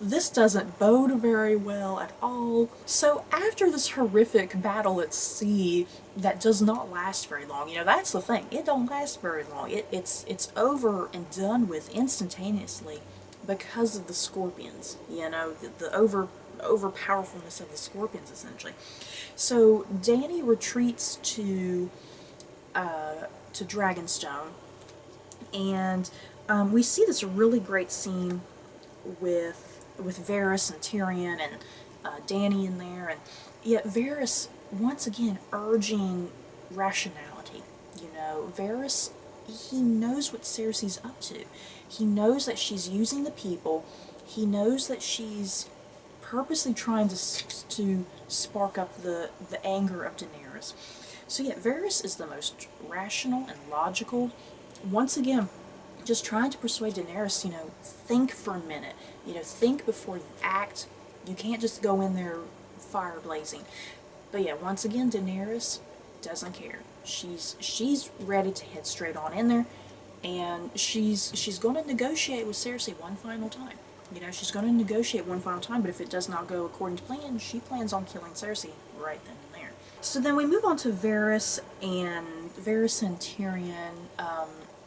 This doesn't bode very well at all. So after this horrific battle at sea that does not last very long, you know, that's the thing, it don't last very long. It's over and done with instantaneously because of the scorpions, you know, the overpowerfulness of the scorpions, essentially. So Dany retreats to Dragonstone, and we see this really great scene with Varys and Tyrion and Dany in there, and yet Varys once again urging rationality. You know, Varys, he knows what Cersei's up to. He knows that she's using the people. He knows that she's purposely trying to spark up the anger of Daenerys. So yeah, Varys is the most rational and logical. Once again, just trying to persuade Daenerys, you know, think for a minute. You know, think before you act. You can't just go in there fire blazing. But yeah, once again, Daenerys doesn't care. She's ready to head straight on in there, and she's going to negotiate with Cersei one final time. You know, she's going to negotiate one final time, but if it does not go according to plan, she plans on killing Cersei right then and there. So then we move on to Varys and Tyrion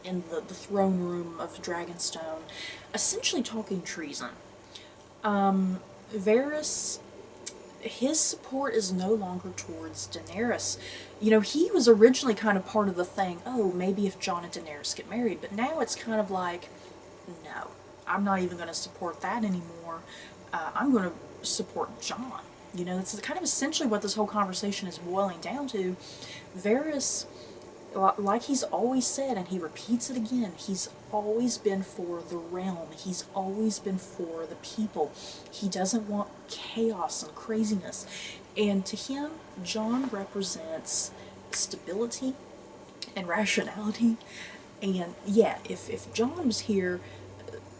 in the throne room of Dragonstone, essentially talking treason. Varys, his support is no longer towards Daenerys. You know, he was originally kind of part of the thing, oh, maybe if Jon and Daenerys get married, but now it's kind of like, no, I'm not even going to support that anymore. I'm going to support Jon. You know, it's kind of essentially what this whole conversation is boiling down to. Varys, like he's always said, and he repeats it again, he's always been for the realm. He's always been for the people. He doesn't want chaos and craziness. And to him, Jon represents stability and rationality. And yeah, if Jon was here,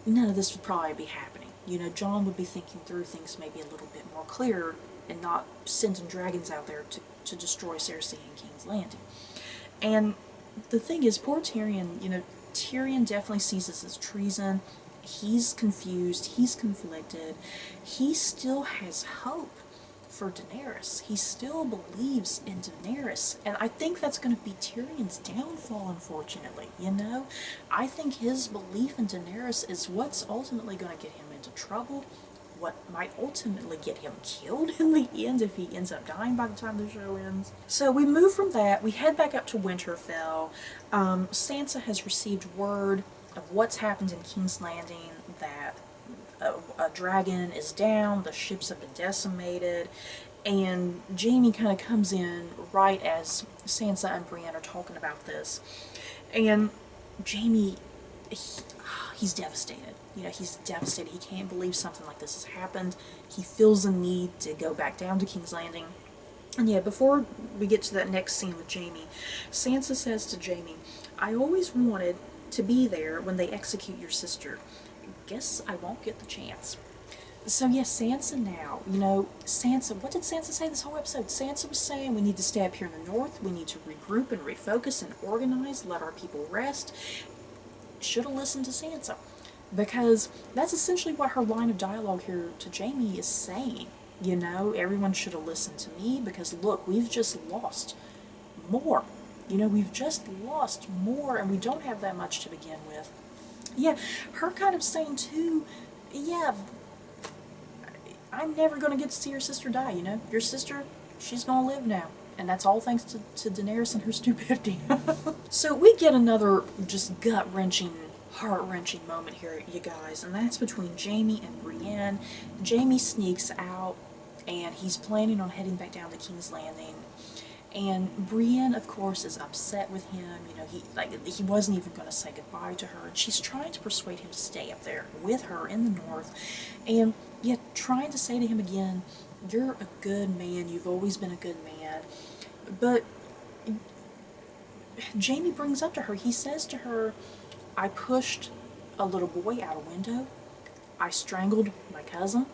none of this would probably be happening. You know, Jon would be thinking through things maybe a little bit more clear and not sending dragons out there to destroy Cersei and King's Landing. And the thing is, poor Tyrion, you know, Tyrion definitely sees this as treason. He's confused, he's conflicted. He still has hope for Daenerys. He still believes in Daenerys. And I think that's going to be Tyrion's downfall, unfortunately, you know? I think his belief in Daenerys is what's ultimately going to get him into trouble, what might ultimately get him killed in the end if he ends up dying by the time the show ends. So we move from that, we head back up to Winterfell. Sansa has received word of what's happened in King's Landing, that a dragon is down, the ships have been decimated, and Jaime kind of comes in right as Sansa and Brienne are talking about this. And Jaime, he's devastated. You know, he's devastated. He can't believe something like this has happened. He feels a need to go back down to King's Landing. And yeah, before we get to that next scene with Jaime, Sansa says to Jaime, I always wanted to be there when they execute your sister. Guess I won't get the chance. So yes, Sansa now, you know, Sansa, what did Sansa say this whole episode? Sansa was saying we need to stay up here in the north, we need to regroup and refocus and organize, let our people rest. Should have listened to Sansa. Because that's essentially what her line of dialogue here to Jaime is saying. You know, everyone should have listened to me because look, we've just lost more. You know, we've just lost more and we don't have that much to begin with. Yeah, her kind of saying too, yeah, I'm never going to get to see your sister die, you know? Your sister, she's going to live now. And that's all thanks to Daenerys and her stupidity. So we get another just gut-wrenching, heart-wrenching moment here, you guys, and that's between Jaime and Brienne. Jaime sneaks out, and he's planning on heading back down to King's Landing. And Brienne, of course, is upset with him. You know, he wasn't even going to say goodbye to her. And she's trying to persuade him to stay up there with her in the north. And yet trying to say to him again, you're a good man. You've always been a good man. But Jaime brings up to her, he says to her, I pushed a little boy out a window. I strangled my cousin.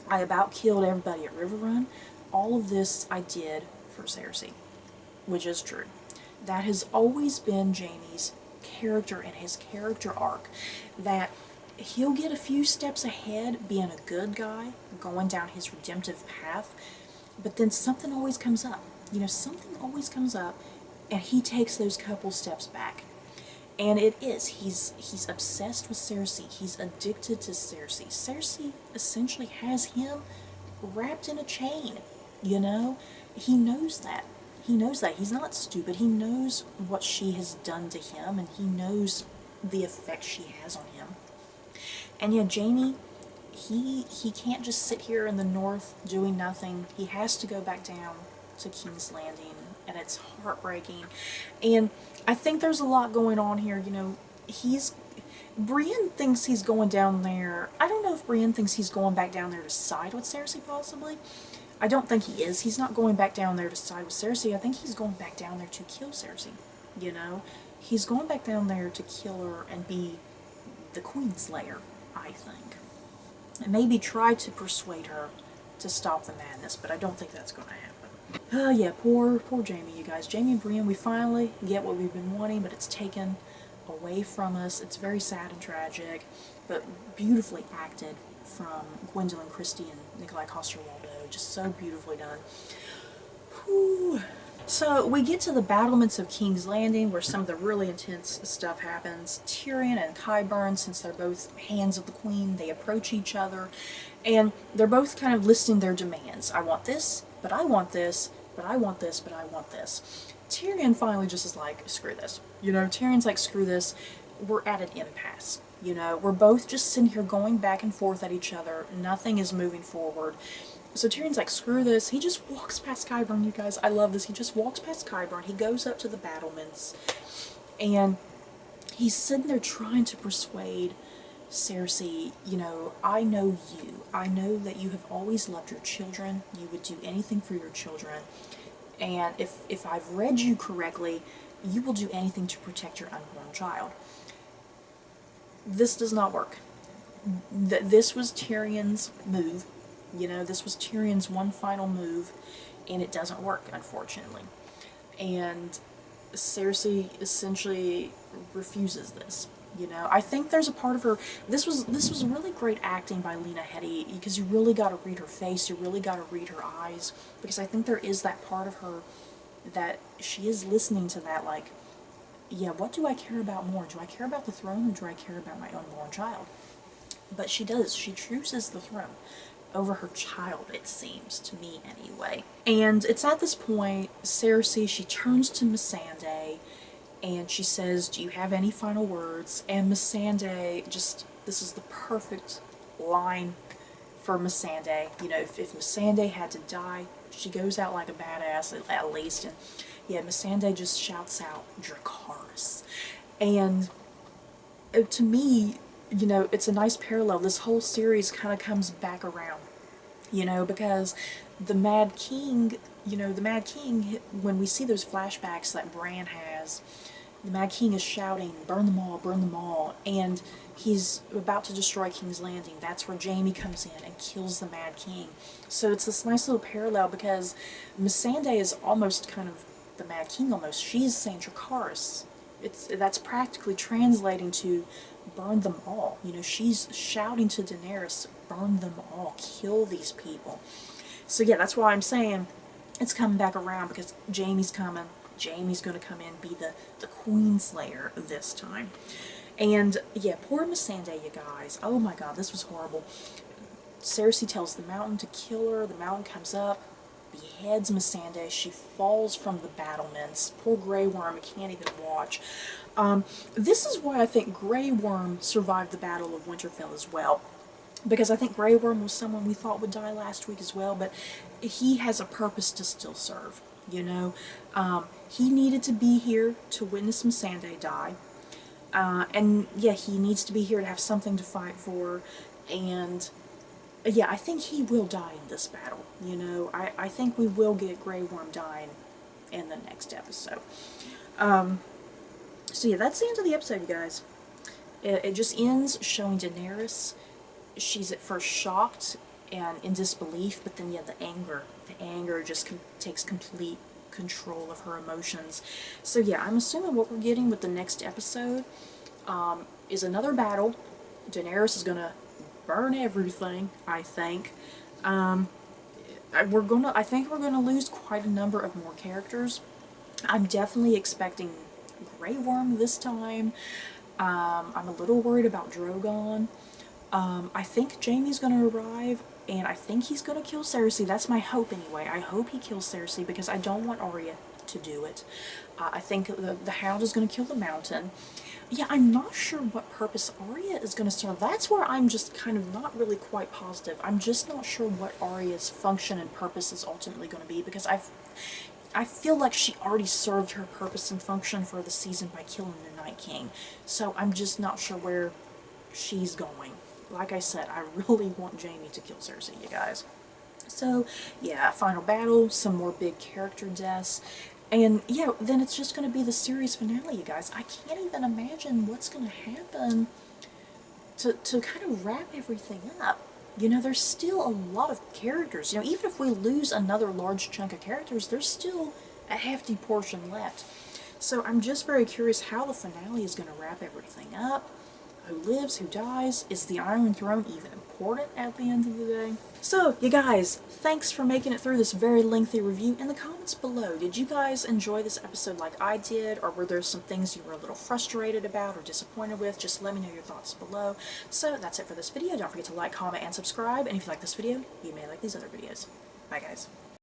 I about killed everybody at River Run. All of this I did for Cersei, which is true. That has always been Jaime's character and his character arc, that he'll get a few steps ahead being a good guy, going down his redemptive path, but then something always comes up. You know, something always comes up and he takes those couple steps back. And it is, he's obsessed with Cersei, he's addicted to Cersei. Cersei essentially has him wrapped in a chain, you know? He knows that. He knows that. He's not stupid. He knows what she has done to him, and he knows the effect she has on him. And yet Jaime, he can't just sit here in the north doing nothing. He has to go back down to King's Landing, and it's heartbreaking. And I think there's a lot going on here, you know. Brienne thinks he's going down there. I don't know if Brienne thinks he's going back down there to side with Cersei, possibly. I don't think he is. He's not going back down there to side with Cersei. I think he's going back down there to kill Cersei, you know. He's going back down there to kill her and be the Queen Slayer, I think. And maybe try to persuade her to stop the madness, but I don't think that's going to happen. Yeah, poor Jaime, you guys. Jaime and Brienne, we finally get what we've been wanting, but it's taken away from us. It's very sad and tragic, but beautifully acted from Gwendolyn Christie and Nikolai Coster-Waldau. Just so beautifully done. Whew. So we get to the battlements of King's Landing, where some of the really intense stuff happens. Tyrion and Qyburn, since they're both hands of the Queen, they approach each other, and they're both kind of listing their demands. I want this, but I want this, but I want this, but I want this. Tyrion finally just is like, screw this. You know, Tyrion's like, screw this. We're at an impasse. You know, we're both just sitting here going back and forth at each other. Nothing is moving forward. So Tyrion's like, screw this. He just walks past Qyburn, you guys. I love this. He just walks past Qyburn. He goes up to the battlements. And he's sitting there trying to persuade Cersei, you know, I know you. I know that you have always loved your children. You would do anything for your children. And if I've read you correctly, you will do anything to protect your unborn child. This does not work. This was Tyrion's move. You know, this was Tyrion's one final move, and it doesn't work, unfortunately. And Cersei essentially refuses this. You know, I think there's a part of her. This was really great acting by Lena Headey, because you really got to read her face. You really got to read her eyes, because I think there is that part of her that she is listening to that, like, yeah, what do I care about more? Do I care about the throne, or do I care about my unborn child? But she does. She chooses the throne over her child, it seems, to me anyway. And it's at this point, Cersei, she turns to Missandei, and she says, do you have any final words? And Missandei just, this is the perfect line for Missandei. You know, if Missandei had to die, she goes out like a badass, at least. And yeah, Missandei just shouts out, Dracarys. And to me, you know, it's a nice parallel. This whole series kind of comes back around, you know, because the Mad King, you know, the Mad King, when we see those flashbacks that Bran has, the Mad King is shouting, burn them all, and he's about to destroy King's Landing. That's where Jaime comes in and kills the Mad King. So it's this nice little parallel, because Missandei is almost kind of the Mad King almost. She's saying Dracarys. That's practically translating to burn them all. You know, she's shouting to Daenerys, burn them all, kill these people. So yeah, that's why I'm saying it's coming back around, because Jaime's coming. Jaime's going to come in, be the Queenslayer this time. And yeah, poor Missandei, you guys. Oh my god, this was horrible. Cersei tells the mountain to kill her. The mountain comes up, beheads Missandei. She falls from the battlements. Poor Grey Worm can't even watch. This is why I think Grey Worm survived the Battle of Winterfell as well. Because I think Grey Worm was someone we thought would die last week as well, but he has a purpose to still serve, you know. He needed to be here to witness Missandei die. And yeah, he needs to be here to have something to fight for. And yeah, I think he will die in this battle, you know. I think we will get Grey Worm dying in the next episode. So yeah, that's the end of the episode, you guys. It just ends showing Daenerys. She's at first shocked and in disbelief, but then yeah, the anger just takes complete control of her emotions. So yeah, I'm assuming what we're getting with the next episode is another battle. Daenerys is gonna burn everything, I think. I think we're gonna lose quite a number of more characters. I'm definitely expecting Grey Worm this time. I'm a little worried about Drogon. I think Jaime's gonna arrive, and I think he's gonna kill Cersei. That's my hope anyway. I hope he kills Cersei, because I don't want Arya to do it. I think the Hound is gonna kill the Mountain. Yeah, I'm not sure what purpose Arya is gonna serve. That's where I'm just kind of not really quite positive. I'm just not sure what Arya's function and purpose is ultimately gonna be, because I feel like she already served her purpose and function for the season by killing the Night King. So I'm just not sure where she's going. Like I said, I really want Jaime to kill Cersei, you guys. So, yeah, final battle, some more big character deaths, and yeah, then it's just going to be the series finale, you guys. I can't even imagine what's going to happen to kind of wrap everything up. You know, there's still a lot of characters. You know, even if we lose another large chunk of characters, there's still a hefty portion left. So I'm just very curious how the finale is going to wrap everything up. Who lives, who dies? Is the Iron Throne even important? important at the end of the day. So, you guys, thanks for making it through this very lengthy review. In the comments below, did you guys enjoy this episode like I did, or were there some things you were a little frustrated about or disappointed with? Just let me know your thoughts below. So, that's it for this video. Don't forget to like, comment, and subscribe, and if you like this video, you may like these other videos. Bye, guys.